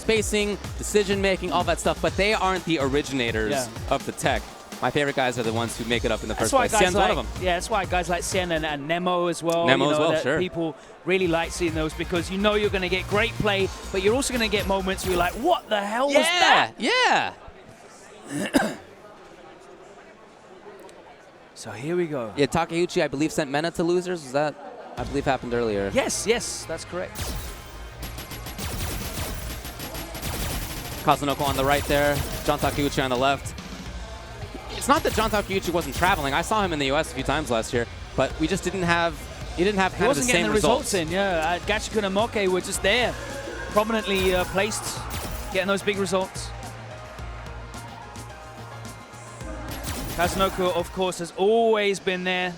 spacing, decision-making, all that stuff, but they aren't the originators of the tech. My favorite guys are the ones who make it up in the first place. Xian's one of them. Yeah, that's why guys like Xian and Nemo as well. Nemo as well, sure. People really like seeing those because you know you're going to get great play, but you're also going to get moments where you're like, what the hell was that? Yeah. So here we go. Yeah, Takeuchi, I believe, sent Mena to losers. Was that, I believe, happened earlier? Yes, that's correct. Kazunoko on the right there. John Takeuchi on the left. It's not that John Takeuchi wasn't traveling. I saw him in the US a few times last year, but we just didn't have, he wasn't getting the results in, yeah. Gachikun and Moke were just there, prominently placed, getting those big results. Kazunoko, of course, has always been there,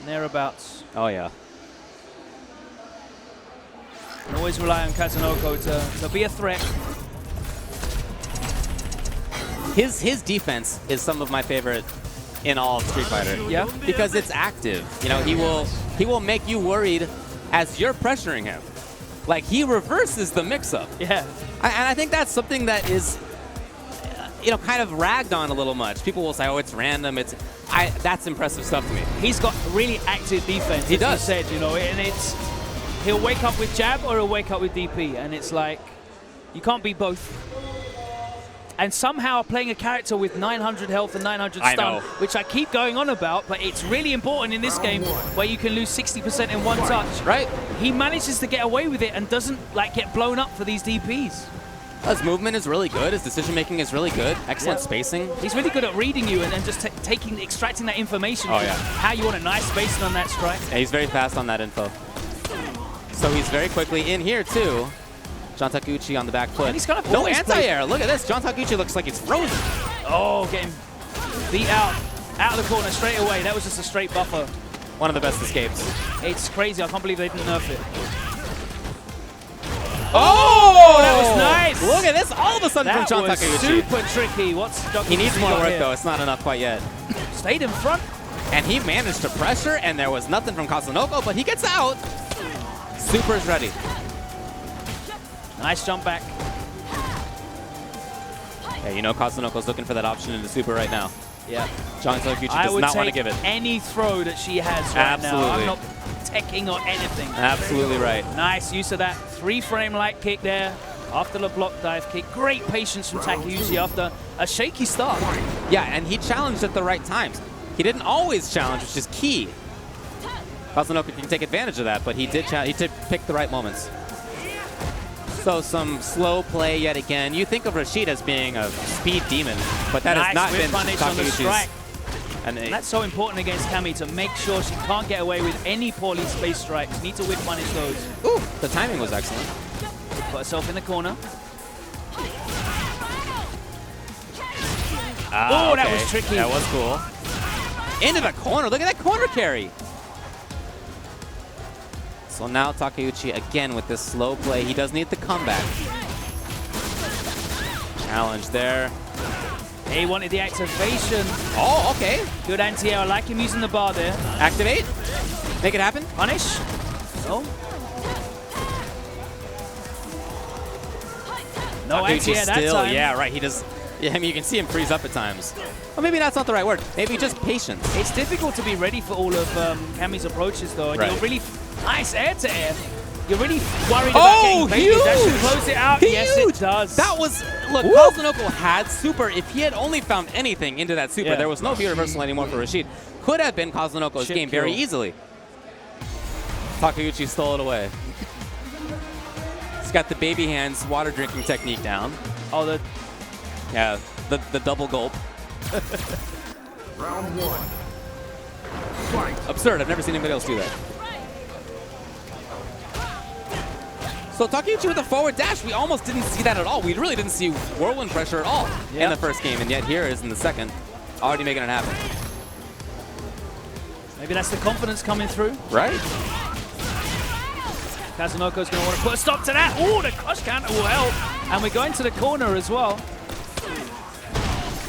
thereabouts. Oh, yeah. And always rely on Kazunoko to be a threat. His defense is some of my favorite in all of Street Fighter. Yeah. Because it's active. You know, he will make you worried as you're pressuring him. Like, he reverses the mix-up. Yeah. And I think that's something that is, you know, kind of ragged on a little much. People will say, oh, it's random. That's impressive stuff to me. He's got really active defense. He does. As you said, you know, and he'll wake up with jab or he'll wake up with DP, and it's like, you can't be both. And somehow playing a character with 900 health and 900 stun, which I keep going on about, but it's really important in this game where you can lose 60% in one touch. Right. He manages to get away with it and doesn't like get blown up for these DPs. His movement is really good. His decision-making is really good. Excellent spacing. He's really good at reading you and just extracting that information. Oh, yeah. How you want a nice spacing on that strike. Yeah, he's very fast on that info. So he's very quickly in here, too. John Takeuchi on the back foot. And he's kind of no anti-air. Look at this. John Takeuchi looks like he's frozen. Oh, getting beat out of the corner straight away. That was just a straight buffer. One of the best escapes. It's crazy. I can't believe they didn't nerf it. Oh, that was nice. Look at this. All of a sudden from John Takeuchi. Super tricky. He needs more work, though. It's not enough quite yet. Stayed in front. And he managed to pressure, and there was nothing from Kazunoko, but he gets out. Super's ready. Nice jump back. Yeah, you know Kazunoko's looking for that option in the super right now. Yeah. John Takeuchi does not want to give it. Any throw that she has right now. I'm not teching or anything. Absolutely right. Nice use of that 3-frame light kick there after the block dive kick. Great patience from Takeuchi after a shaky start. Yeah, and he challenged at the right times. He didn't always challenge, which is key. Kazunoko can take advantage of that, but he did pick the right moments. So some slow play yet again. You think of Rashid as being a speed demon, but that has not been Takeuchi's. And that's so important against Cammy to make sure she can't get away with any poorly spaced strikes. You need to whip punish those. Ooh, the timing was excellent. Put herself in the corner. Oh, that was tricky. That was cool. Into the corner. Look at that corner carry. So now Takeuchi again with this slow play. He does need the comeback. Challenge there. He wanted the activation. Oh, okay. Good anti-air. I like him using the bar there. Activate. Make it happen. Punish. No. No anti-air that time. Yeah, right. He does. Yeah, I mean, you can see him freeze up at times. Well, maybe that's not the right word. Maybe just patience. It's difficult to be ready for all of Cammy's approaches, though. And you're really nice air-to-air. You're really worried about getting baited. That should close it out. Huge. Yes, it does. That was, look, Kazunoko had super. If he had only found anything into that super, there was no view reversal anymore for Rashid. Could have been Kazunoko's game very easily. Takeuchi stole it away. He's got the baby hands water drinking technique down. Oh, the double gulp. Round 1. Fight. Absurd. I've never seen anybody else do that. So Takeuchi with a forward dash, we almost didn't see that at all. We really didn't see whirlwind pressure at all in the first game, and yet here is in the second, already making it happen. Maybe that's the confidence coming through. Right. Kazunoko's going to want to put a stop to that. Oh, the crush counter will help. And we're going to the corner as well.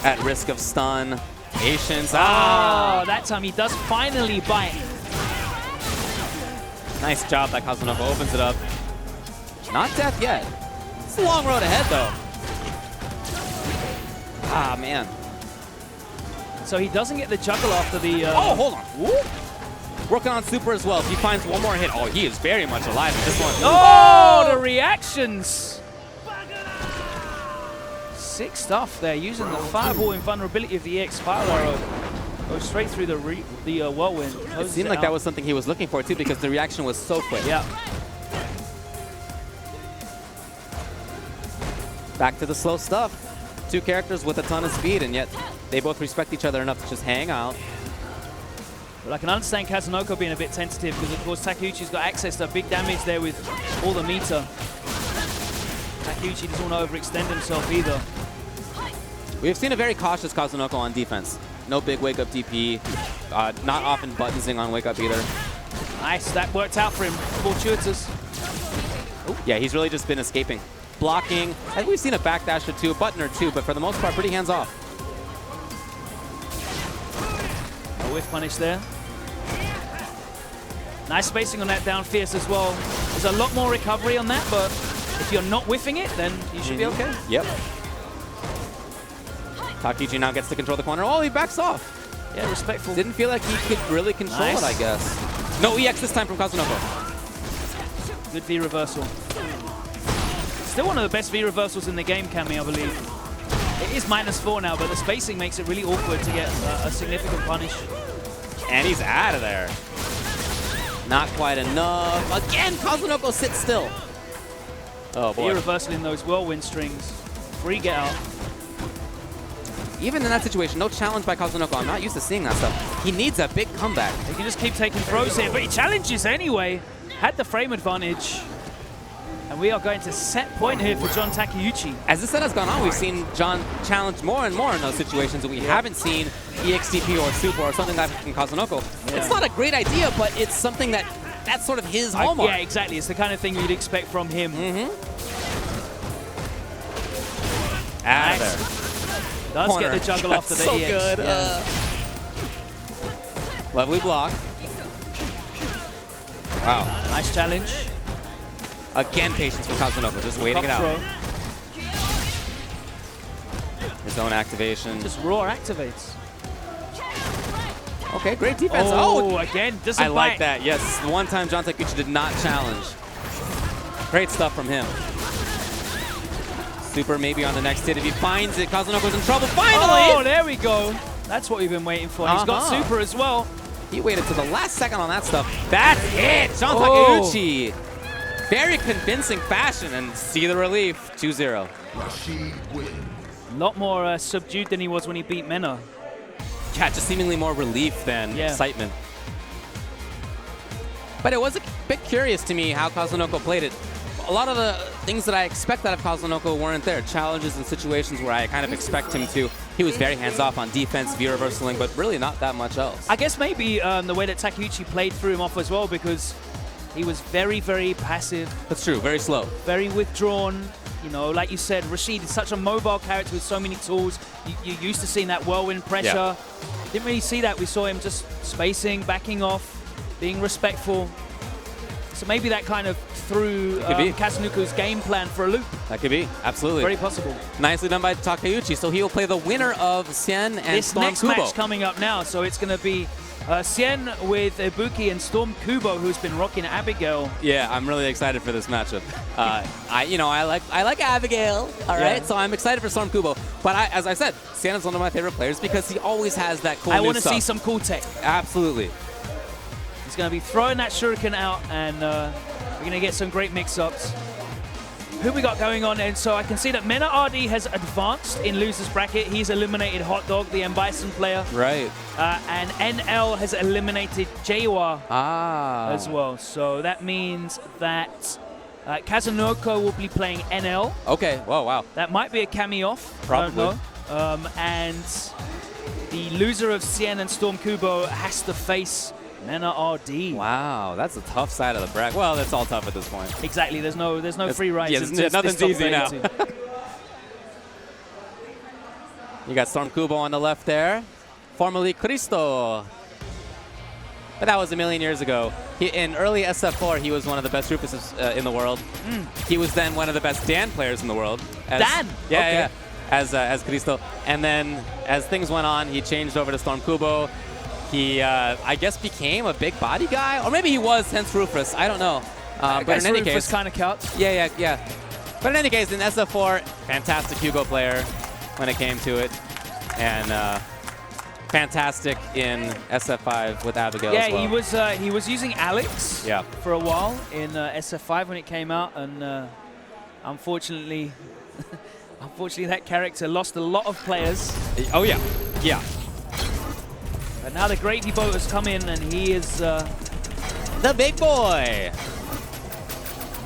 At risk of stun. Patience. Oh, that time he does finally bite. Nice job by Kazunoko. Opens it up. Not death yet. It's a long road ahead, though. Ah, man. So he doesn't get the juggle after the... oh, hold on. Whoop. Working on super as well. If he finds one more hit, oh, he is very much alive in this one. Oh, the reactions. Sick stuff there, using the fireball invulnerability of the EX Spiral Arrow. Goes straight through the whirlwind. It seemed like that was something he was looking for, too, because the reaction was so quick. Yeah. Back to the slow stuff. Two characters with a ton of speed, and yet they both respect each other enough to just hang out. Well, I can understand Kazunoko being a bit tentative because, of course, Takeuchi's got access to big damage there with all the meter. Takeuchi doesn't want to overextend himself either. We've seen a very cautious Kazunoko on defense. No big wake-up DP. Not often buttonsing on wake-up either. Nice, that worked out for him. Fortuitous. Yeah, he's really just been escaping. Blocking. I think we've seen a backdash or two, a button or two, but for the most part, pretty hands-off. A whiff punish there. Nice spacing on that down fierce as well. There's a lot more recovery on that, but if you're not whiffing it, then you should be okay. Yep. Takeuchi now gets to control the corner. Oh, he backs off. Yeah, respectful. Didn't feel like he could really control it, I guess. No EX this time from Kazunoko. Good V reversal. Still one of the best V reversals in the game, Cammy, I believe. It is -4 now, but the spacing makes it really awkward to get a significant punish. And he's out of there. Not quite enough. Again, Kazunoko sits still. Oh, boy. V reversal in those whirlwind strings. Free get out. Even in that situation, no challenge by Kazunoko. I'm not used to seeing that stuff. He needs a big comeback. He can just keep taking throws here, but he challenges anyway. Had the frame advantage. And we are going to set point here for John Takeuchi. As this set has gone on, we've seen John challenge more and more in those situations that we haven't seen EXTP or Super or something like that from Kazunoko. Yeah. It's not a great idea, but it's something that's sort of his hallmark. Yeah, exactly. It's the kind of thing you'd expect from him. Out of there. Does Corner. get the juggle after the so EX. good. Yeah. Lovely block. Wow. Nice challenge. Again, patience from Kazunoko, just waiting it out. Throw. His own activation. Just raw activates. Okay, great defense. Oh, again, doesn't I like bite. that. Yes, the one time John Takeuchi did not challenge. Great stuff from him. Super maybe on the next hit. If he finds it, Kazunoko's in trouble. Finally! Oh, there we go. That's what we've been waiting for. He's got super as well. He waited to the last second on that stuff. That's it! John Takeuchi. Very convincing fashion, and see the relief. 2-0. A lot more subdued than he was when he beat Mena. Yeah, just seemingly more relief than excitement. But it was a bit curious to me how Kazunoko played it. A lot of the things that I expect out of Kazunoko weren't there. Challenges and situations where I kind of expect him to. He was very hands-off on defense, V-reversaling, but really not that much else. I guess maybe the way that Takeuchi played threw him off as well, because he was very, very passive. That's true, very slow. Very withdrawn. You know, like you said, Rashid is such a mobile character with so many tools. You're used to seeing that whirlwind pressure. Yeah. Didn't really see that. We saw him just spacing, backing off, being respectful. So maybe that kind of threw Kazunoko's game plan for a loop. That could be, absolutely. Very possible. Nicely done by Takeuchi. So he will play the winner of Sien and this Storm next Kubo. match coming up now, so it's going to be Sien with Ibuki and Storm Kubo, who's been rocking Abigail. Yeah, I'm really excited for this matchup. I like Abigail, all right? So I'm excited for Storm Kubo. But as I said, Sien is one of my favorite players because he always has that cool I new want to stuff. see some cool tech. Absolutely. He's going to be throwing that shuriken out, and we're going to get some great mix-ups. Who we got going on? And so I can see that Mena RD has advanced in loser's bracket. He's eliminated Hot Dog, the M. Bison player. Right. And NL has eliminated Jaiwa as Ah. well. So that means that Kazunoko will be playing NL. Okay. Whoa, wow. That might be a Kami off. Probably. I don't know. And the loser of Sien and Storm Kubo has to face Mena RD. Wow, that's a tough side of the bracket. Well, that's all tough at this point. Exactly. There's no free rides. Yeah, nothing's easy now. You got Storm Kubo on the left there. Formerly Cristo. but that was a million years ago. In early SF4, he was one of the best Rufuses in the world. He was then one of the best Dan players in the world. Dan? Yeah, Okay. yeah. As Cristo. And then as things went on, he changed over to Storm Kubo. He, I guess, became a big body guy. Or maybe he was since Rufus. I don't know. But in any case, kind of counts. yeah. But in any case, in SF4, fantastic Hugo player when it came to it. And fantastic in SF5 with Abigail as well. Yeah, he was using Alex for a while in SF5 when it came out. And unfortunately, that character lost a lot of players. Oh, yeah. Yeah. But now the Great Debo has come in, and he is... the big boy!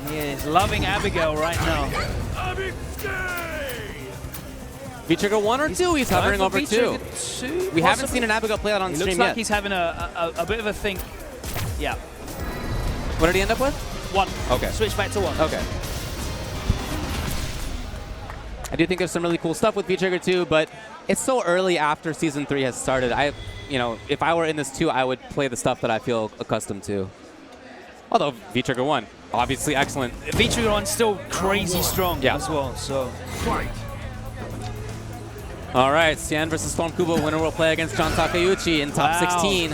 He is loving Abigail right now. V-Trigger 1 or 2? He's hovering over 2. We haven't seen an Abigail play out on stream yet. Looks like he's having a bit of a think. Yeah. What did he end up with? 1. Okay. Switch back to 1. Okay. I do think there's some really cool stuff with V-Trigger 2, but it's so early after Season 3 has started. If I were in this 2, I would play the stuff that I feel accustomed to. Although V-Trigger 1, obviously excellent. V-Trigger 1's still crazy strong as well, so. Fight. All right, Cien versus Storm Kubo. Winner will play against John Takeuchi in top 16.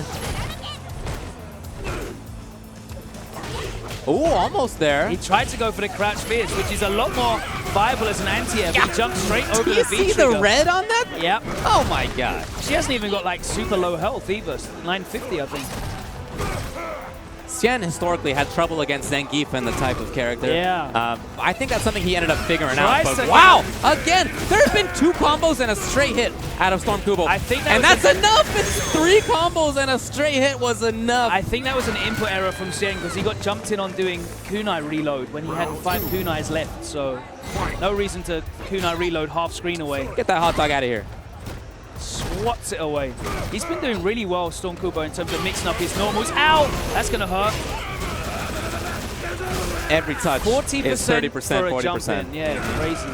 Ooh, almost there. He tried to go for the crouch fierce, which is a lot more viable as an anti-air, but he jumped straight over the V-Trigger. Do you see the red on that? Yep. Oh my god. She hasn't even got like super low health either, 950 I think. Cien historically had trouble against Zangief and the type of character. Yeah. I think that's something he ended up figuring out. Tries But to- wow! Again, there's been 2 combos and a straight hit out of Storm Kubo. I think that and was that's enough! It's 3 combos and a straight hit was enough. I think that was an input error from Cien because he got jumped in on doing kunai reload when he had 5 kunais left, so no reason to kunai reload half screen away. Get that hot dog out of here. Swats it away. He's been doing really well, Storm Kubo, in terms of mixing up his normals. Ow! That's going to hurt. Every touch 40% is 30%, for a 40%. jump in. Yeah, crazy.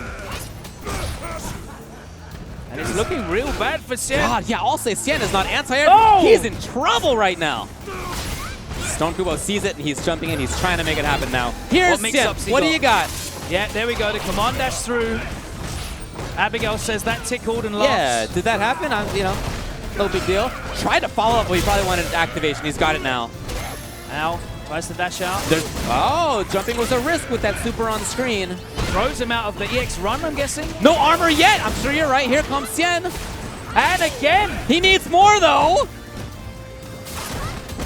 And it's looking real bad for Cien. God, yeah, I'll say Cien is not anti-air. Oh! He's in trouble right now. Storm Kubo sees it and he's jumping in. He's trying to make it happen now. Here's Cien. What do you got? Yeah, there we go. The command dash through. Abigail says that tickled and laughs. Yeah, did that happen? No big deal. Tried to follow up, but he probably wanted activation. He's got it now. Now, tries to dash out. Jumping was a risk with that super on screen. Throws him out of the EX run, I'm guessing. No armor yet. I'm sure you're right. Here comes Cien. And again. He needs more, though.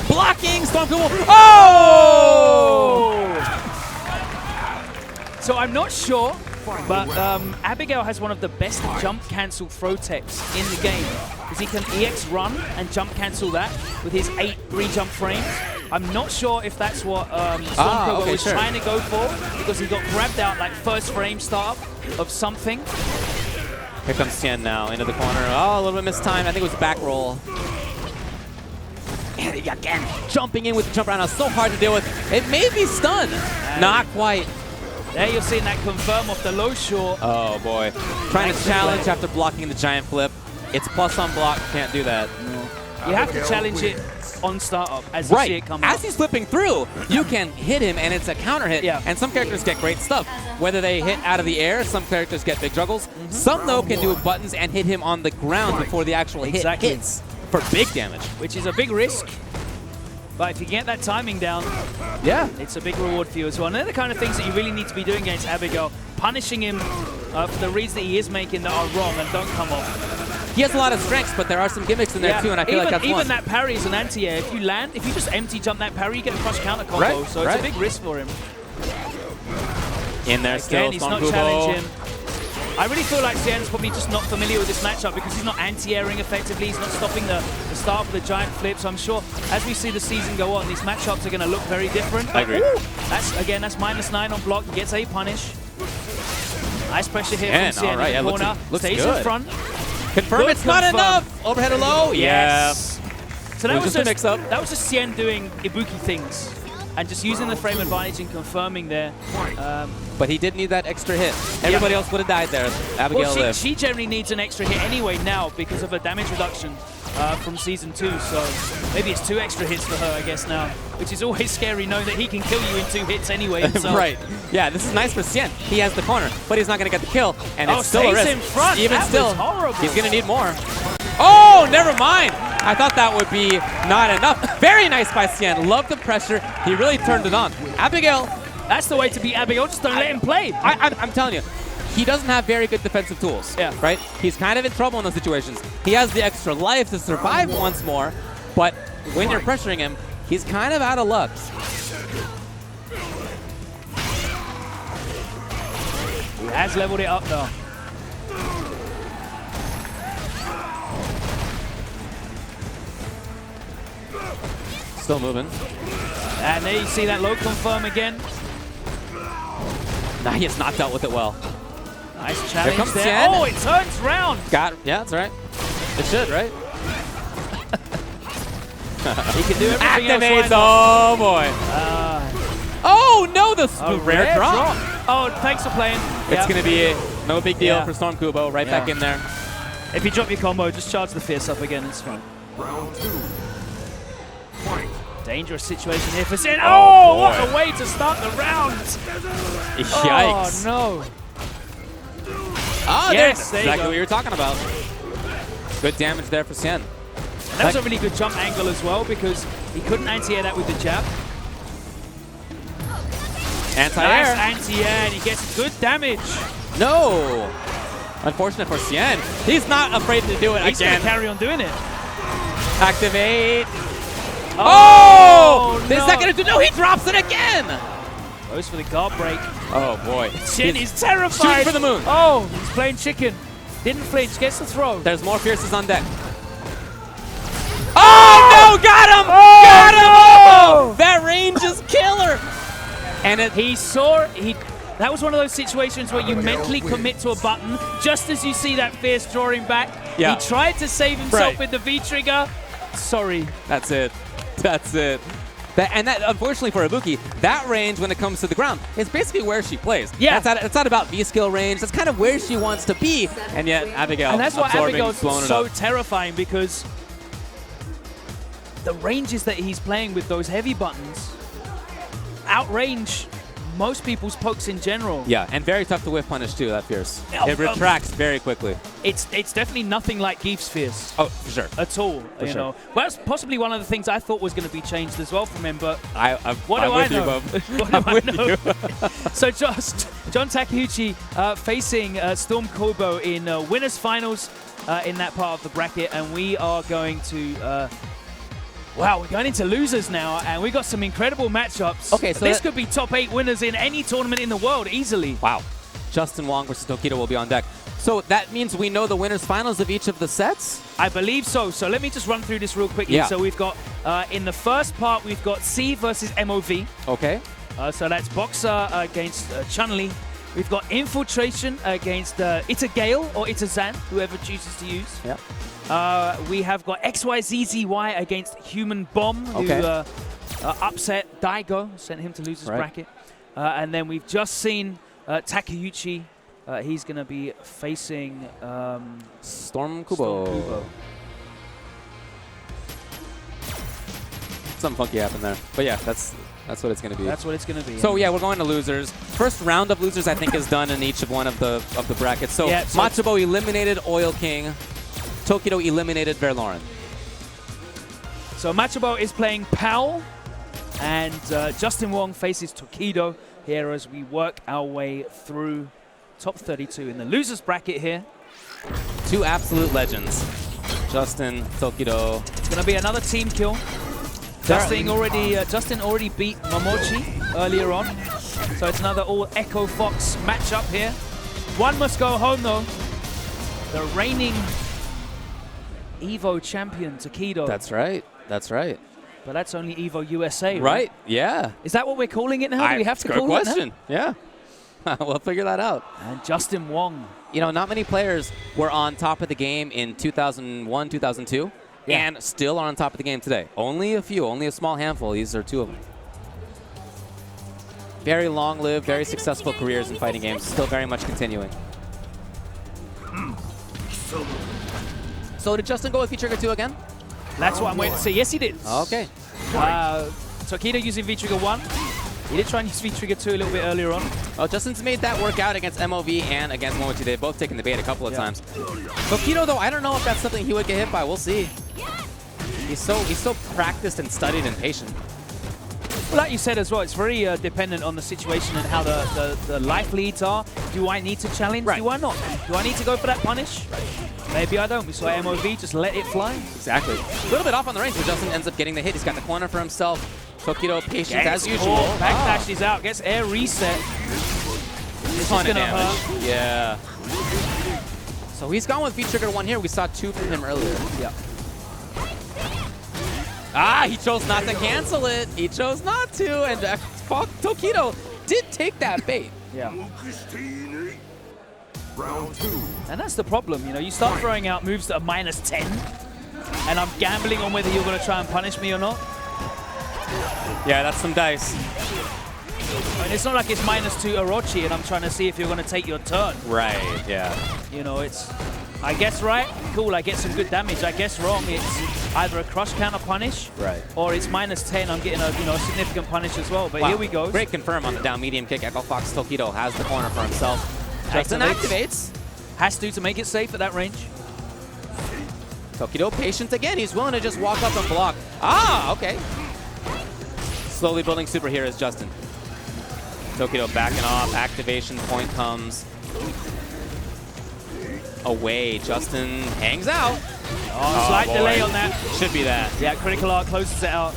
Blocking Storm Kubo. Oh! So I'm not sure, but Abigail has one of the best jump cancel throw techs in the game. Because he can EX run and jump cancel that with his 8 re-jump frames. I'm not sure if that's what Storm Kubo was trying to go for, because he got grabbed out like first frame startup of something. Here comes Cien now into the corner. Oh, a little bit mistimed. I think it was back roll. And again, jumping in with the jump around. Now, so hard to deal with. It may be stun. Not quite. There you're seeing that confirm off the low short. Oh boy. Trying to challenge after blocking the giant flip. It's plus on block. Can't do that. You have to challenge it on startup as you see it come out. As he's flipping through, you can hit him and it's a counter hit. Yeah. And some characters get great stuff. Whether they hit out of the air, some characters get big juggles. Some, though, can do buttons and hit him on the ground before the actual hit hits for big damage. Which is a big risk. But if you get that timing down, it's a big reward for you as well. And they're the kind of things that you really need to be doing against Abigail. Punishing him for the reads that he is making that are wrong and don't come off. He has a lot of strengths, but there are some gimmicks in there too, and I feel like that's even that parry is an anti-air. If you just empty jump that parry, you get a crush counter combo. So it's a big risk for him. In there still, he's not challenging. I really feel like Cien's probably just not familiar with this matchup because he's not anti-airing effectively. He's not stopping the start of the giant flip. So I'm sure as we see the season go on, these matchups are going to look very different. I agree. That's -9 on block. He gets a punish. Nice pressure here from Cien in the corner. Stays in front. Confirm it's not enough. Overhead or low? Yes. So that was just a mix-up. That was just Cien doing Ibuki things. and just using the frame advantage and confirming there. But he did need that extra hit. Everybody else would have died there. Abigail lived. She generally needs an extra hit anyway now because of her damage reduction from Season 2. So maybe it's 2 extra hits for her, I guess, now. Which is always scary, knowing that he can kill you in 2 hits anyway. So. Right. Yeah, this is nice for Cien. He has the corner, but he's not going to get the kill. And it's still a risk. In front. Even that still, was horrible. He's going to need more. Oh, never mind. I thought that would be not enough. Very nice by Cien. Love the pressure. He really turned it on. Abigail. That's the way to beat Abigail. Just don't let him play. I'm telling you, he doesn't have very good defensive tools. Yeah. Right? He's kind of in trouble in those situations. He has the extra life to survive once more, but when you're pressuring him, he's kind of out of luck. He has leveled it up though. Still moving. And there you see that low confirm again. Nah, he has not dealt with it well. Nice challenge comes there. Cien. Oh, it turns round. Yeah, that's right. It should, right? He can do everything Activates, else. oh boy. Oh no, the rare drop. Oh, thanks for playing. It's going to be no big deal for Storm Kubo. Right back in there. If you drop your combo, just charge the Fierce up again. It's fine. Round 2. Fight. Dangerous situation here for Cien. Oh, what a way to start the round. Yikes. Oh, no. Oh, yes, there exactly what you were talking about. Good damage there for Cien. And that was a really good jump angle as well because he couldn't anti-air that with the jab. Anti-air. Nice anti-air, and he gets good damage. No. Unfortunate for Cien. He's not afraid to do it He's again. going to carry on doing it. Activate. Oh! No. Is that going to do? No, he drops it again. Goes for the guard break. Oh, boy. Cien is terrified. Shooting for the moon. Oh, he's playing chicken. Didn't flinch, gets the throw. There's more Fierces on deck. Oh, no! Got him! Oh, got him! no! Oh, that range is killer. And that was one of those situations where you mentally commit to a button just as you see that Fierce drawing back. Yeah. He tried to save himself with the V-trigger. Sorry. That's it. That's it. And that, unfortunately for Ibuki, that range when it comes to the ground is basically where she plays. Yeah. It's not about V-skill range. That's kind of where she wants to be. And yet, Abigail And that's why Abigail's blowing so it up. terrifying because the ranges that he's playing with those heavy buttons outrange most people's pokes in general. Yeah, and very tough to whiff punish too, that Fierce. Oh, It retracts very quickly. It's definitely nothing like Geef's Fierce. Oh, for sure. At all, For you sure. know. Well, that's possibly one of the things I thought was going to be changed as well from him, but What do I know? what do I know? So just John Takeuchi facing Storm Kubo in winners finals in that part of the bracket, and we are going to wow, we're going into losers now, and we got some incredible matchups. Okay, so this could be top 8 winners in any tournament in the world easily. Wow. Justin Wong versus Tokido will be on deck. So that means we know the winners finals of each of the sets? I believe so. So let me just run through this real quickly. Yeah. So we've got, in the first part, we've got C versus MOV. Okay. So that's Boxer against Chun-Li. We've got Infiltration against Itagale or Itazan, whoever chooses to use. Yeah. We have got XYZZY against Human Bomb, who upset Daigo, sent him to losers bracket. And then we've just seen Takeuchi. He's going to be facing Storm Kubo. Something funky happened there. But yeah, that's what it's going to be. That's what it's going to be. So yeah, we're going to losers. First round of losers, I think, is done in each of one of the brackets. So, yeah, so Machobo eliminated Oil King. Tokido eliminated Verloren. So Machobo is playing Powell, and Justin Wong faces Tokido here as we work our way through top 32 in the losers bracket here. 2 absolute legends. Justin, Tokido. It's going to be another team kill. Justin already beat Momochi earlier on, so it's another all Echo Fox matchup here. One must go home though. The reigning Evo champion, Tokido. That's right. That's right. But that's only Evo USA, right? Yeah. Is that what we're calling it now? Do we have to call good it question. Yeah. We'll figure that out. And Justin Wong. You know, not many players were on top of the game in 2001, 2002, and still are on top of the game today. Only a few, only a small handful. These are 2 of them. very long-lived, very successful careers in fighting games, still very much continuing. So did Justin go with V-Trigger 2 again? That's what I'm waiting to see. Yes, he did. Okay. Tokido using V-Trigger 1. He did try and use V-Trigger 2 a little bit earlier on. Well, Justin's made that work out against MOV and against Momochi. They've both taken the bait a couple of times. Tokido, though, I don't know if that's something he would get hit by. We'll see. He's so practiced and studied and patient. Well, like you said as well, it's very dependent on the situation and how the life leads are. Do I need to challenge? Right. Do I not? Do I need to go for that punish? Maybe I don't. We saw MOV just let it fly. Exactly. A little bit off on the range, but Justin ends up getting the hit. He's got the corner for himself. Tokido patient as usual. Backdash is out. Gets air reset. This Ton is of gonna damage. hurt. Yeah. So he's gone with V-Trigger 1 here. We saw 2 from him earlier. Yeah. Ah, he chose not to cancel it. He chose not to, and Tokido did take that bait. Yeah. Round 2. And that's the problem, you know. You start throwing out moves that are -10, and I'm gambling on whether you're going to try and punish me or not. Yeah, that's some dice. I mean, it's not like it's -2 Orochi, and I'm trying to see if you're going to take your turn. Right, yeah. You know, it's, I guess right, cool, I get some good damage. I guess wrong, it's either a crush counter punish, Right. or it's -10, I'm getting a significant punish as well. But Wow. here we go. Great confirm on the down medium kick. Echo Fox Tokido has the corner for himself. Justin activates. Has to make it safe at that range. Tokido patient again. He's willing to just walk up and block. Ah, okay. Slowly building super here is Justin. Tokido backing off. Activation point comes. Away. Justin hangs out. Oh, slight boy. delay on that. Should be that. Yeah, critical art closes it out.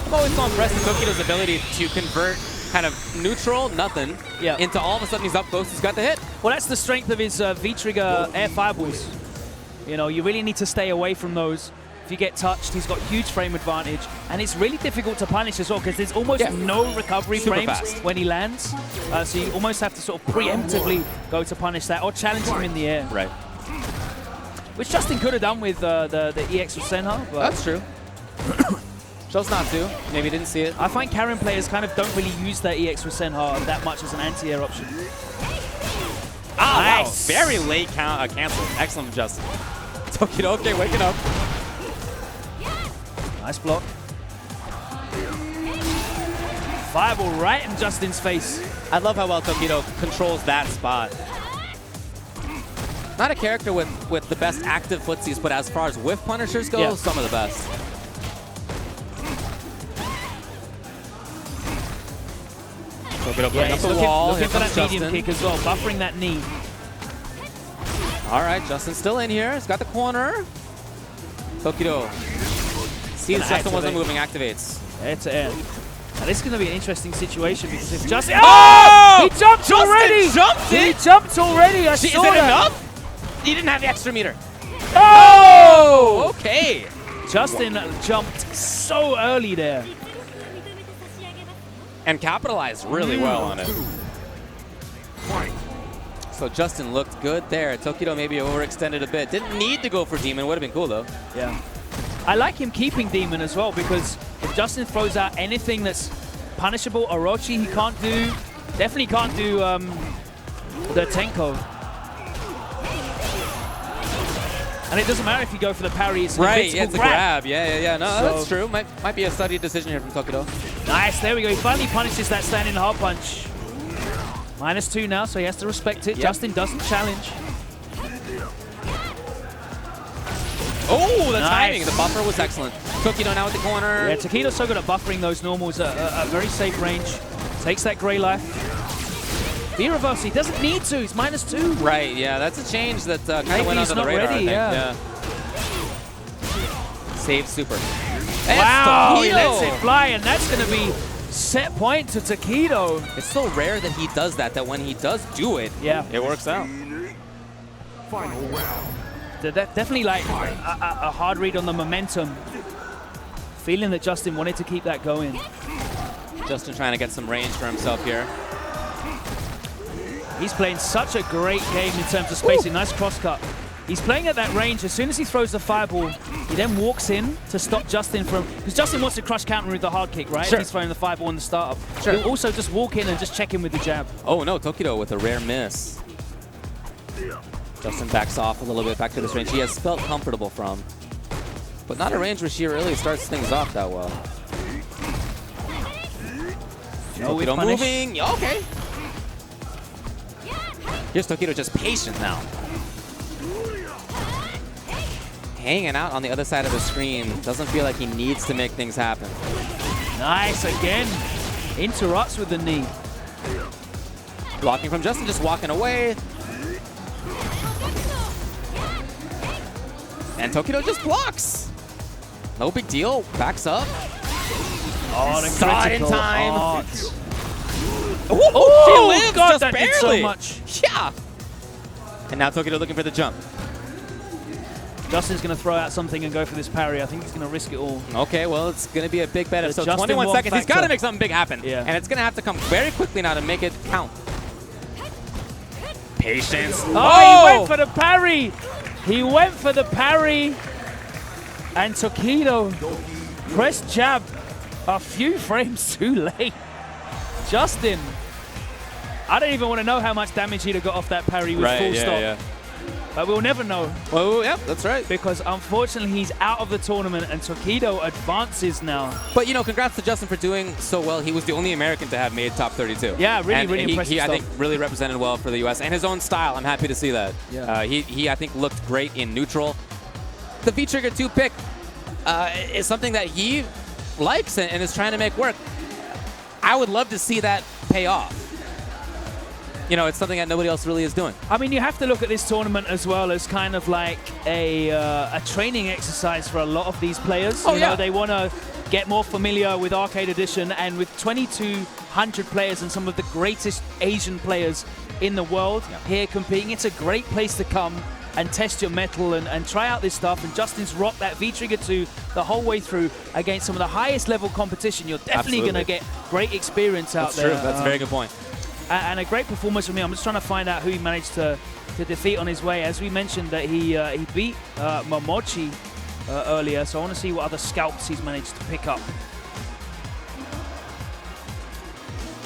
I'm always so impressed with Tokido's ability to convert kind of neutral, nothing, into all of a sudden he's up close, he's got the hit. Well, that's the strength of his V-Trigger air fireballs. You know, you really need to stay away from those. If you get touched, he's got huge frame advantage. And it's really difficult to punish as well, because there's almost no recovery Super frames fast when he lands. So you almost have to sort of preemptively go to punish that, or challenge him in the air. Right. Which Justin could have done with the EX with Senha. But that's true. Chose not to. Maybe didn't see it. I find Karen players kind of don't really use their EX with Senha that much as an anti-air option. Ah, nice. Wow. Very late cancel. Excellent, Justin. Tokido, okay, waking up. Nice block. Fireball right in Justin's face. I love how well Tokido controls that spot. Not a character with the best active footsies, but as far as whiff punishers go, some of the best. Tokido putting up the wall. Looking for that medium kick as well, buffering that knee. All right, Justin's still in here. He's got the corner. Tokido sees Justin wasn't moving, activates. Air to air. Now this is going to be an interesting situation because if Justin... Oh! He jumped already! He jumped already! I saw that. Is it enough? He didn't have the extra meter. Oh! Okay. Justin jumped so early there. And capitalized really well on it. So Justin looked good there. Tokido maybe overextended a bit. Didn't need to go for Demon. Would have been cool, though. Yeah. I like him keeping Demon as well, because if Justin throws out anything that's punishable, Orochi, he can't do. Definitely can't do the Tenko. And it doesn't matter if you go for the parry, it's an it's a grab. Yeah. No, So, that's true. Might be a studied decision here from Tokido. Nice, there we go. He finally punishes that standing hard punch. -2 now, so he has to respect it. Justin doesn't challenge. Oh, the timing. The buffer was excellent. Tokido now with the corner. Yeah, Tokido's so good at buffering those normals at a very safe range. Takes that gray life. V-reverse, he doesn't need to. He's -2. Right, yeah. That's a change that kind of went under the radar, ready, I think. Save super. Wow, he lets it fly, and that's going to be set point to Tokido. It's so rare that he does that when he does do it, it works out. Final round. Definitely like a hard read on the momentum. Feeling that Justin wanted to keep that going. Justin trying to get some range for himself here. He's playing such a great game in terms of spacing. Nice cross cut. He's playing at that range. As soon as he throws the fireball, he then walks in to stop Justin from... Because Justin wants to crush counter with the hard kick, right? Sure. He's throwing the fireball in the startup. Sure. He'll also just walk in and just check in with the jab. Oh no, Tokido with a rare miss. Justin backs off a little bit back to this range he has felt comfortable from. But not a range where she really starts things off that well. No, Tokido moving. Okay. Here's Tokido just patient now. Hanging out on the other side of the screen. Doesn't feel like he needs to make things happen. Nice again. Interrupts with the knee. Blocking from Justin, just walking away. And Tokido just blocks. No big deal. Backs up. Oh, the Saw it in critical. time. Oh, she lives God, just that did barely. so much. Yeah. And now Tokido looking for the jump. Justin's going to throw out something and go for this parry. I think he's going to risk it all. Okay, well, it's going to be a big bet. So Justin 21 seconds. He's got to factor. make something big happen. Yeah. And it's going to have to come very quickly now to make it count. Patience. Oh, he went for the parry. He went for the parry. And Tokido pressed jab a few frames too late. Justin, I don't even want to know how much damage he'd have got off that parry with full stop. Yeah. But we'll never know. Oh, yep, that's right. Because unfortunately, he's out of the tournament and Tokido advances now. But, you know, congrats to Justin for doing so well. He was the only American to have made top 32. Yeah, really, and really impressive he I stuff. think, really represented well for the U.S. and his own style. I'm happy to see that. Yeah. He I think, looked great in neutral. The V-Trigger 2 pick is something that he likes and is trying to make work. I would love to see that pay off. You know, it's something that nobody else really is doing. I mean, you have to look at this tournament as well as kind of like a training exercise for a lot of these players. Oh, you yeah. know, they want to get more familiar with Arcade Edition, and with 2,200 players and some of the greatest Asian players in the world here competing, it's a great place to come and test your mettle and try out this stuff. And Justin's rocked that V-Trigger 2 the whole way through against some of the highest level competition. You're definitely going to get great experience out there. That's true. That's a very good point. And a great performance from him. I'm just trying to find out who he managed to defeat on his way. As we mentioned, that he beat Momochi earlier, so I want to see what other scalps he's managed to pick up.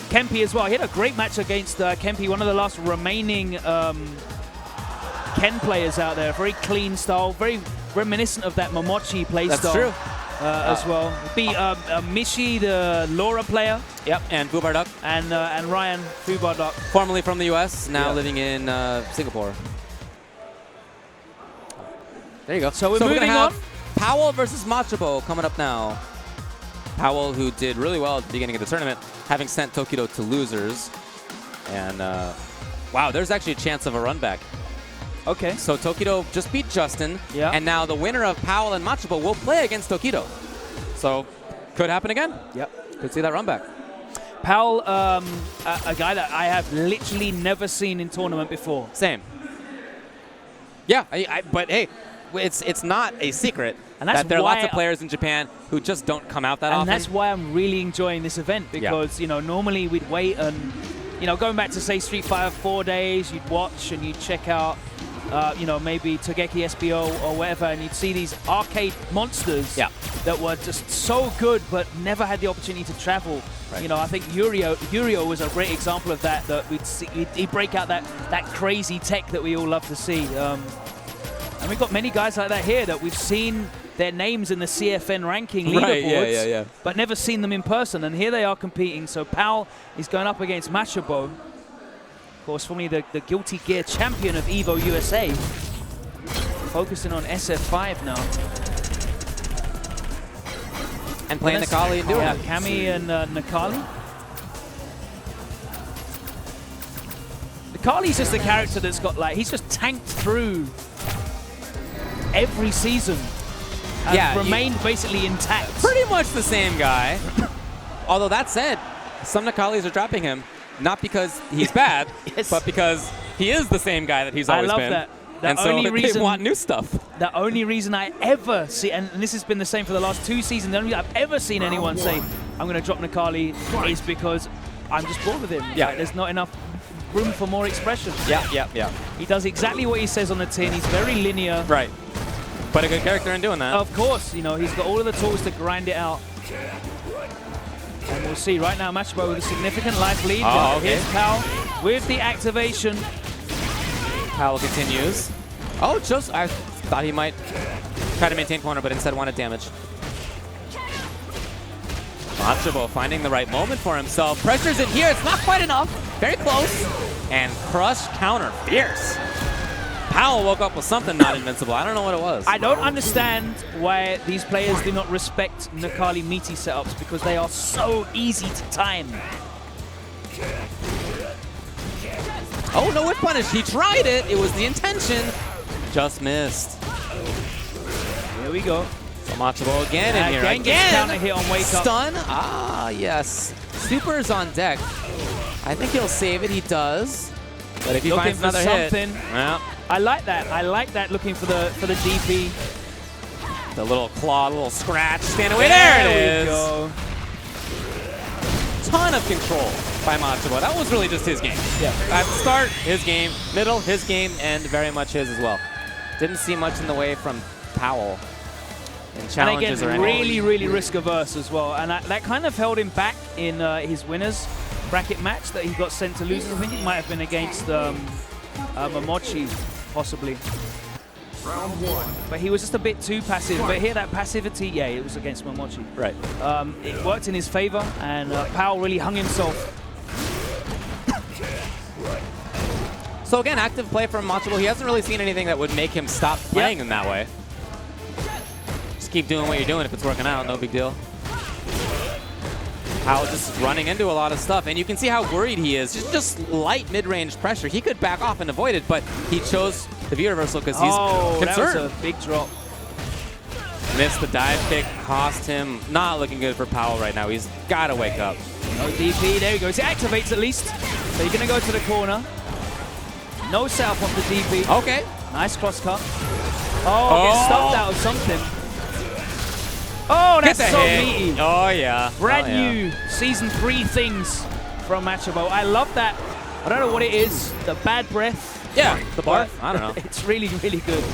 Kempi as well. He had a great match against Kempi, one of the last remaining Ken players out there. Very clean style, very reminiscent of that Momochi play That's style. true. As well. He beat Mishi, the Laura player. Yep, and Bubarduk. And Ryan Fubarduk. Formerly from the U.S., now living in Singapore. There you go. So we're moving on. Powell versus Machabo coming up now. Powell, who did really well at the beginning of the tournament, having sent Tokido to losers. And, wow, there's actually a chance of a run back. Okay. So Tokido just beat Justin, and now the winner of Powell and Machabo will play against Tokido. So, could happen again. Yep. Could see that run back. Powell, a guy that I have literally never seen in tournament before. Same. Yeah, but hey, it's not a secret and that's that there are why lots of players in Japan who just don't come out that often. And that's why I'm really enjoying this event, because you know, normally we'd wait and, you know, going back to say Street Fighter 4 days, you'd watch and you'd check out you know, maybe Togeki SBO or whatever, and you'd see these arcade monsters that were just so good but never had the opportunity to travel. Right. You know, I think Yurio was a great example of that, that we'd see, he'd break out that crazy tech that we all love to see. And we've got many guys like that here that we've seen their names in the CFN ranking leaderboards, but never seen them in person, and here they are competing. So Powell is going up against Machabo. Of course, formerly the Guilty Gear champion of Evo USA. Focusing on SF5 now. And playing Nakali and doing it. Kami and Nakali. Nakali's just a character that's got, like, he's just tanked through every season. And remained basically intact. Pretty much the same guy. Although that said, some Nakalis are dropping him. Not because he's bad, but because he is the same guy that he's always been. I love that. And so they want new stuff. The only reason I ever see, and this has been the same for the last 2 seasons, the only reason I've ever seen anyone say, I'm going to drop Nakali, is because I'm just bored with him. Yeah. Like, there's not enough room for more expression. Yeah. He does exactly what he says on the tin. He's very linear. Right. But a good character in doing that. Of course, you know, he's got all of the tools to grind it out. And we'll see right now, Machabo with a significant life lead. Oh, okay. Here's Powell with the activation. Powell continues. Oh, just I thought he might try to maintain corner, but instead wanted damage. Machabo finding the right moment for himself. Pressure's in here. It's not quite enough. Very close. And crush counter. Fierce. Powell woke up with something not invincible. I don't know what it was. I don't understand why these players do not respect Necalli meaty setups, because they are so easy to time. Oh, no whip punish. He tried it. It was the intention. Just missed. Here we go. So Machabo again in here. Again. Counter hit on wake up. Stun. Ah, yes. Super's on deck. I think he'll save it. He does. But if he Looking finds for another something. hit, well, I like that. I like that, looking for the DP. the little claw, little scratch, stand away. There it is. Go. Ton of control by Machabo. That was really just his game. Yeah. At the start, his game. Middle, his game, and very much his as well. Didn't see much in the way from Powell in challenges or and again, anything. really risk averse as well. And that kind of held him back in his winners bracket match that he got sent to losers. I think it might have been against Momochi, possibly. Round 1. But he was just a bit too passive. But here, that passivity, yeah, it was against Momochi. Right. It worked in his favor, and Powell really hung himself. So again, active play from Machabo. He hasn't really seen anything that would make him stop playing in that way. Just keep doing what you're doing. If it's working out, no big deal. Powell just running into a lot of stuff, and you can see how worried he is. Just light mid-range pressure. He could back off and avoid it, but he chose the view reversal because he's concerned. That was a big drop. Missed the dive kick, cost him. Not looking good for Powell right now. He's got to wake up. No DP, there we go. It activates at least. So you're going to go to the corner. No setup off the DP. Okay. Nice cross cut. Oh, gets stuffed out of something. Oh, that's so meaty. Oh, yeah. Brand new Season 3 things from Machabo. I love that. I don't know what it is. The bad breath. Yeah, the barf. but I don't know. It's really good.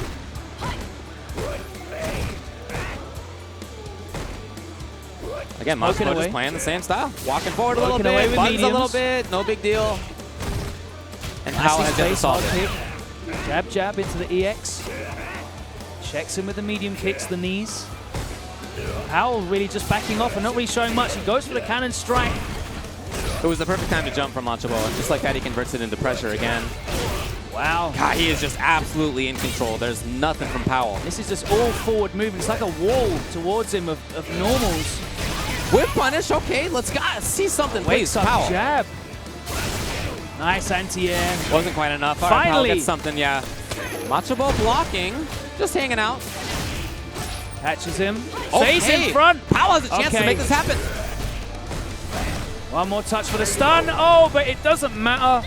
Again, Machabo just playing the same style. Walking forward a little bit, buttons a little bit, no big deal. And Powell has yet to solve it. Jab into the EX. Checks him with the medium kicks, the knees. Powell really just backing off and not really showing much. He goes for the cannon strike. It was the perfect time to jump from Machabo, and just like that, he converts it into pressure again. Wow. God, he is just absolutely in control. There's nothing from Powell. This is just all forward movement. It's like a wall towards him of normals. Whip punish, okay, let's see something. Wakes Please, up Powell. jab. Nice anti-air. Wasn't quite enough. All right, Powell Finally. gets something, yeah. Machabo blocking, just hanging out. Catches him. Okay. Stays in front. Powell has a chance to make this happen. One more touch for the stun. Oh, but it doesn't matter.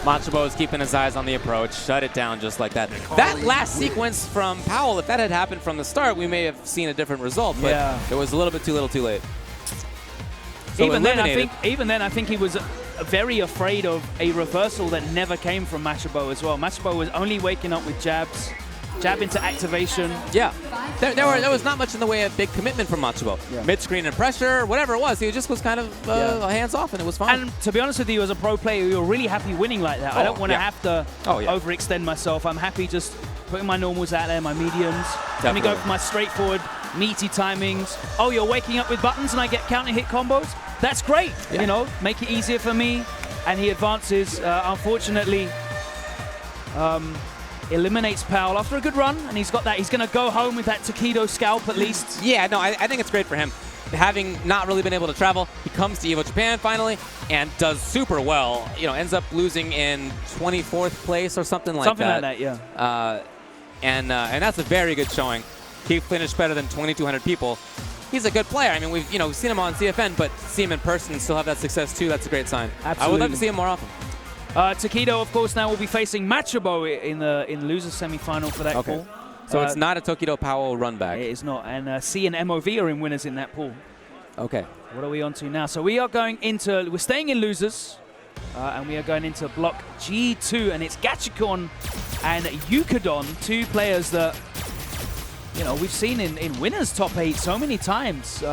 Machabo is keeping his eyes on the approach. Shut it down just like that. That last sequence from Powell, if that had happened from the start, we may have seen a different result, but it was a little bit too little too late. So even then, I think he was very afraid of a reversal that never came from Machabo as well. Machabo was only waking up with jabs. Jab into activation. Yeah. There was not much in the way of big commitment from Machabo. Yeah. Mid-screen and pressure, whatever it was, he just was kind of hands off, and it was fine. And to be honest with you, as a pro player, you're really happy winning like that. I don't want to have to overextend myself. I'm happy just putting my normals out there, my mediums. Let me go for my straightforward, meaty timings. Oh, you're waking up with buttons and I get counter hit combos? That's great. Yeah. You know, make it easier for me. And he advances, unfortunately. Eliminates Powell after a good run, and he's got that. He's going to go home with that Takedo scalp at least. Yeah, no, I think it's great for him. Having not really been able to travel, he comes to Evo Japan finally and does super well. You know, ends up losing in 24th place or something like that. Something like that, yeah. And that's a very good showing. He finished better than 2,200 people. He's a good player. I mean, we've seen him on CFN, but see him in person and still have that success too. That's a great sign. Absolutely. I would love to see him more often. Takedo, of course, now will be facing Machabo in the losers semi-final for that pool. So it's not a Takedo Powell run back. It is not. And C and MOV are in winners in that pool. Okay. What are we on to now? So we are going into, we're staying in losers. And we are going into block G2, and it's Gachikon and Yukadon, two players that, you know, we've seen in winners top 8 so many times.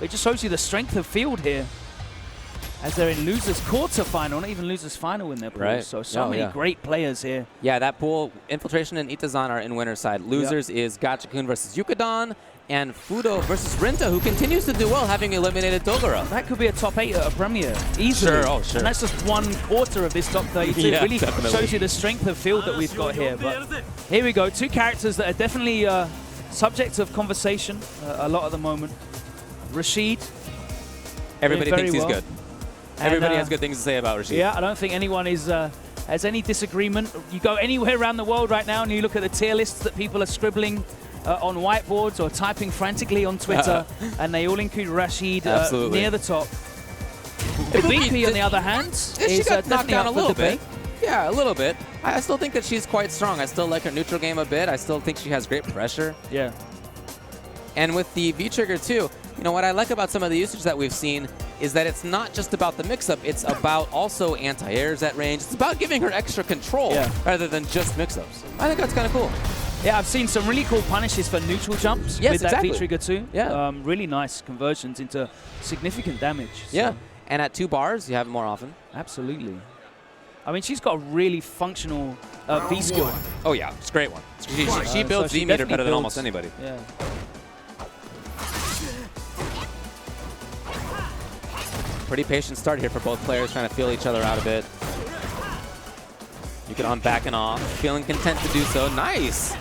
It just shows you the strength of field here, as they're in losers quarterfinal, not even losers final in their pool. Right. So many great players here. Yeah, that pool, Infiltration and Itazan are in winner's side. Losers is Gachikun versus Yukadon, and Fudo versus Rinta, who continues to do well, having eliminated Dogura. That could be a top 8 at a Premier, easily. Sure, oh sure. And that's just 1/4 of this top 32. Yeah, It really definitely. shows you the strength of field that we've got here. But here we go, two characters that are definitely subject of conversation a lot at the moment. Rashid. Everybody doing thinks very he's well. good. Everybody has good things to say about Rashid. Yeah, I don't think anyone has any disagreement. You go anywhere around the world right now and you look at the tier lists that people are scribbling on whiteboards or typing frantically on Twitter, and they all include Rashid near the top. BP, on the other hand, she is got knocked definitely down up a little for debate. bit. Yeah, a little bit. I still think that she's quite strong. I still like her neutral game a bit. I still think she has great pressure. Yeah. And with the V-Trigger too, you know, what I like about some of the usage that we've seen is that it's not just about the mix-up, it's about also anti-airs at range. It's about giving her extra control rather than just mix-ups. I think that's kind of cool. Yeah, I've seen some really cool punishes for neutral jumps with that V-Trigger too. Yeah. Really nice conversions into significant damage. So. Yeah, and at 2 bars, you have it more often. Absolutely. I mean, she's got a really functional V-skill. Oh yeah, it's a great one. She builds so she V-meter better definitely than almost anybody. Yeah. Pretty patient start here for both players, trying to feel each other out a bit. You get on backing off, feeling content to do so. Nice!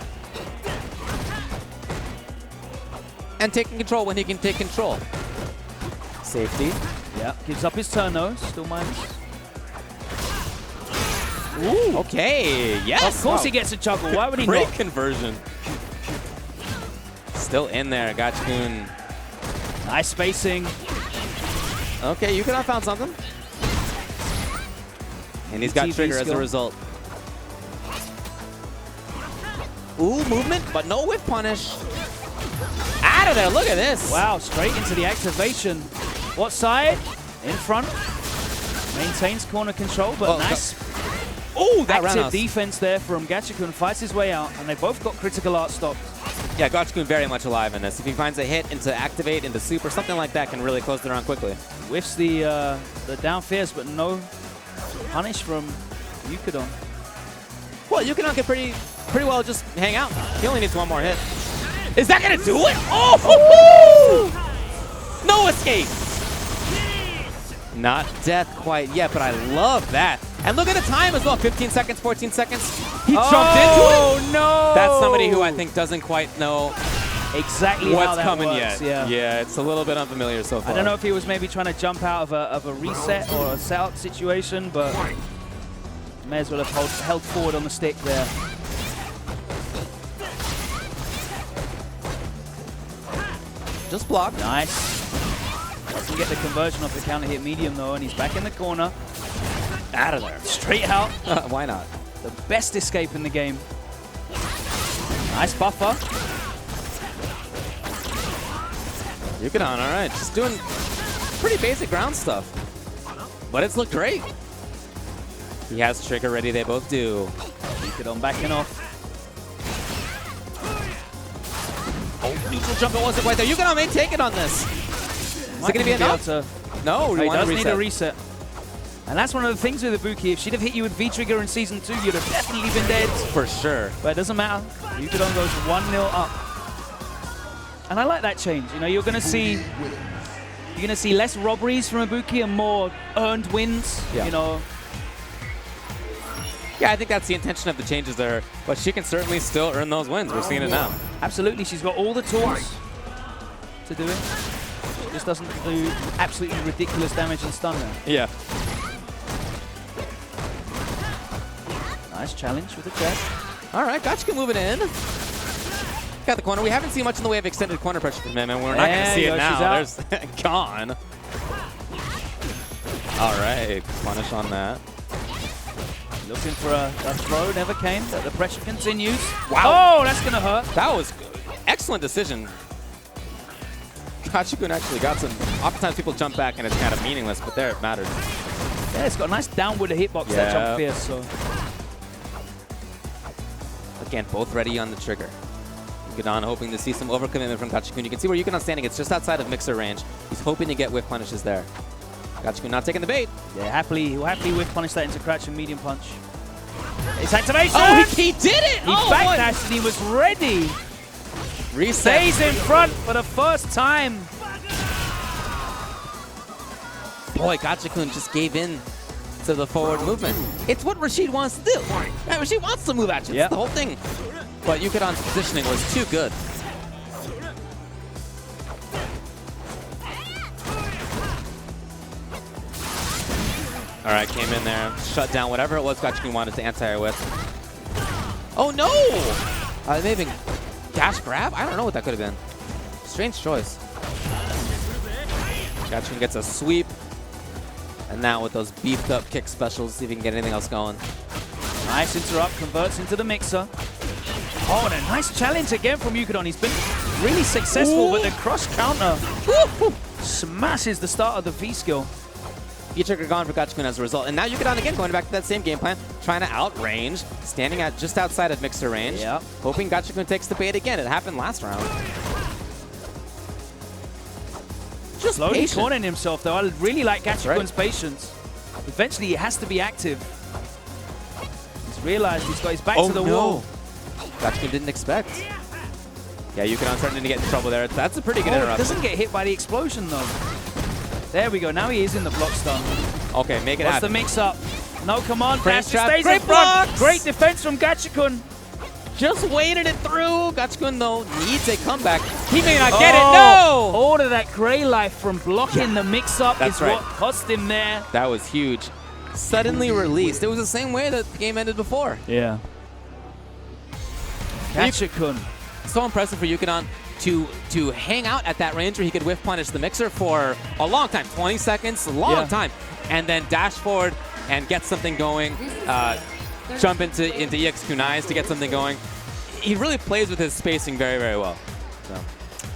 And taking control when he can take control. Safety. Yeah, gives up his turn though, still minus. Ooh. Okay, yes! Of course he gets a juggle, why would he Great not? conversion. Still in there, Gachikun. Nice spacing. Okay, you could have found something. And he's got trigger as a result. Ooh, movement, but no whip punish. Out of there, look at this. Wow, straight into the activation. What side? In front. Maintains corner control, but nice. Oh, that active defense there from Gachikun. Fights his way out, and they both got critical art stopped. Yeah, Gachikun very much alive in this. If he finds a hit into activate, into super, something like that can really close the round quickly. Whiffs the down fierce, but no punish from Yukadon. Well, Yukadon can pretty well just hang out. He only needs one more hit. Is that gonna do it? Oh! No escape! Not death quite yet, but I love that. And look at the time as well, 15 seconds, 14 seconds. He jumped into it. Oh, no! That's somebody who I think doesn't quite know exactly what's how that coming works. yet. Yeah, it's a little bit unfamiliar so far. I don't know if he was maybe trying to jump out of a reset or a setup situation, but may as well have held forward on the stick there. Just block. Nice. Doesn't get the conversion off the counter hit medium though, and he's back in the corner. Out of there. Straight out. Why not? The best escape in the game. Nice buffer. Yukadon, all right. Just doing pretty basic ground stuff. But it's looked great. He has trigger ready, they both do. Yukadon backing off. Oh, neutral jump, it wasn't quite there. Yukadon may take it on this. Is it going to be enough? No, he does need a reset. And that's one of the things with Ibuki. If she'd have hit you with V-Trigger in Season 2, you'd have definitely been dead. For sure. But it doesn't matter. Yukadon goes 1-0 up. And I like that change. You know, you're going to see less robberies from Ibuki and more earned wins. Yeah. You know. Yeah, I think that's the intention of the changes there. But she can certainly still earn those wins. We're seeing it now. Absolutely. She's got all the tools to do it. She just doesn't do absolutely ridiculous damage and stun there. Yeah. Nice challenge with the jet. All right, Gachikun moving in. Got the corner. We haven't seen much in the way of extended corner pressure from him, and we're not going to see it now. There's gone. All right, punish on that. Looking for a throw, never came. The pressure continues. Wow. Oh, that's going to hurt. That was excellent decision. Gachikun actually got some. Oftentimes people jump back and it's kind of meaningless, but there it mattered. Yeah, it's got a nice downward hitbox, that jump fierce. So. Again, both ready on the trigger. Yukidon hoping to see some overcommitment from Gachikun. You can see where Yukidon's standing. It's just outside of mixer range. He's hoping to get whiff punishes there. Gachikun not taking the bait. Yeah, he'll happily whiff punish that into crouch and medium punch. It's activation! Oh, he did it! He backdashed and he was ready. Reset. Stays in front for the first time. Boy, Gachikun just gave in to the forward movement. It's what Rashid wants to do. Right, Rashid wants to move at you. That's the whole thing. But Yukidon's positioning was too good. All right, came in there, shut down whatever it was Gachikun wanted to anti-air with. Oh no! Maybe dash grab? I don't know what that could have been. Strange choice. Gachikun gets a sweep. And now with those beefed up kick specials, see if he can get anything else going. Nice interrupt, converts into the mixer. Oh, and a nice challenge again from Yukidon. He's been really successful, but the cross counter smashes the start of the V skill. V-trigger gone for Gachikun as a result. And now Yukidon again going back to that same game plan, trying to outrange, standing at just outside of mixer range, hoping Gachikun takes the bait again. It happened last round. Just slowly cornering himself, though. I really like Gachikun's patience. Eventually, he has to be active. He's realized he's got his back to the wall. Gachikun didn't expect. Yeah, Yukidon starting to get in trouble there. That's a pretty good interruption. Doesn't get hit by the explosion, though. There we go. Now he is in the block stun. Okay, make it happen. What's the mix-up? No, come on. Dash stays in front. Great defense from Gachikun. Just waited it through. Gachikun, though, needs a comeback. He may not get it. No! All of that gray life from blocking the mix-up is what cost him there. That was huge. Suddenly released. It was the same way that the game ended before. Yeah. Gachikun. So impressive for Yukidon to hang out at that range where he could whiff punish the mixer for a long time. 20 seconds, a long time. And then dash forward and get something going. Jump into EX kunais to get something going. He really plays with his spacing very, very well. So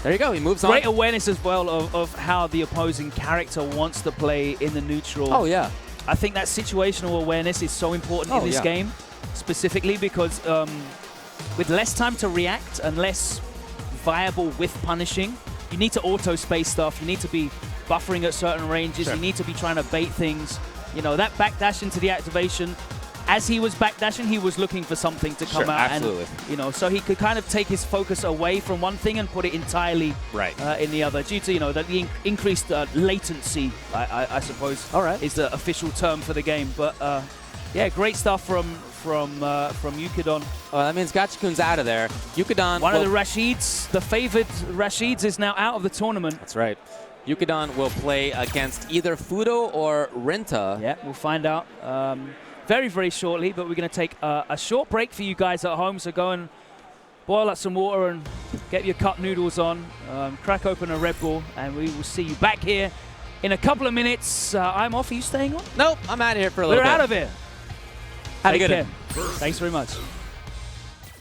there you go. He moves on. Great awareness as well of how the opposing character wants to play in the neutral. Oh, yeah. I think that situational awareness is so important in this game, specifically because with less time to react and less viable whiff punishing, you need to auto-space stuff. You need to be buffering at certain ranges. You need to be trying to bait things. You know, that backdash into the activation, as he was backdashing, he was looking for something to come out. Absolutely. And, you know, so he could kind of take his focus away from one thing and put it entirely in the other, due to, you know, the increased latency, I suppose, is the official term for the game. But yeah, great stuff from Yukidon. Oh, that means Gachikun's out of there. Yukidon. One of the Rashids, the favored Rashids, is now out of the tournament. That's right. Yukidon will play against either Fudo or Rinta. Yeah, we'll find out very, very shortly, but we're going to take a short break for you guys at home, so go and boil up some water and get your cup noodles on, crack open a Red Bull, and we will see you back here in a couple of minutes. I'm off. Are you staying on? Nope, I'm out of here for a little bit. We're out of here. Have a Take good care. Thanks very much.